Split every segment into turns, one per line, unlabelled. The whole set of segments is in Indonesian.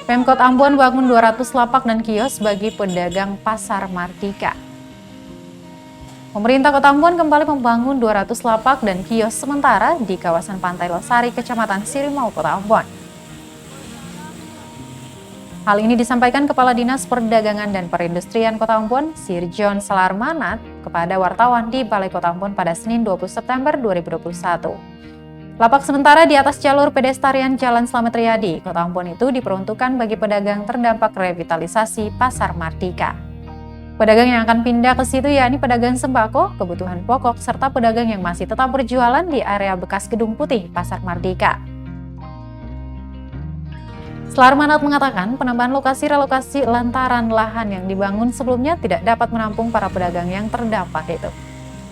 Pemkot Ambon bangun 200 lapak dan kios bagi pedagang Pasar Mardika. Pemerintah Kota Ambon kembali membangun 200 lapak dan kios sementara di kawasan Pantai Losari, Kecamatan Sirimau, Kota Ambon. Hal ini disampaikan Kepala Dinas Perdagangan dan Perindustrian Kota Ambon, Sirjon Salarmanat, kepada wartawan di Balai Kota Ambon pada Senin 20 September 2021. Lapak sementara di atas jalur pedestarian Jalan Slamet Riyadi, Kota Ambon itu diperuntukkan bagi pedagang terdampak revitalisasi Pasar Mardika. Pedagang yang akan pindah ke situ yakni pedagang sembako, kebutuhan pokok, serta pedagang yang masih tetap berjualan di area bekas Gedung Putih Pasar Mardika. Salarmanat mengatakan penambahan lokasi-relokasi lantaran lahan yang dibangun sebelumnya tidak dapat menampung para pedagang yang terdampak itu.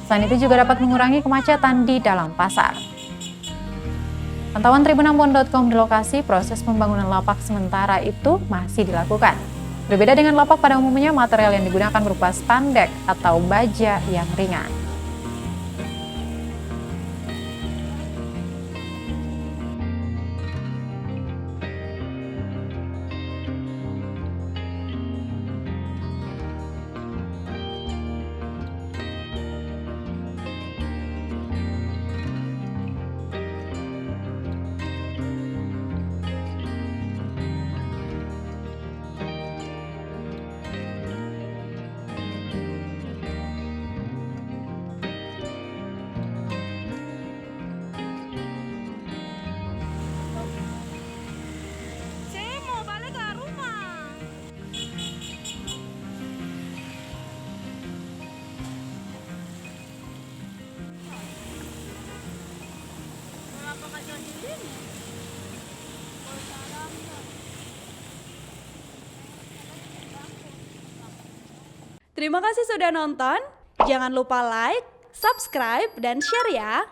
Selain itu juga dapat mengurangi kemacetan di dalam pasar. Pantauan tribunambon.com di lokasi, proses pembangunan lapak sementara itu masih dilakukan. Berbeda dengan lapak pada umumnya, material yang digunakan berupa spandek atau baja yang ringan.
Terima kasih sudah nonton. Jangan lupa like, subscribe, dan share ya.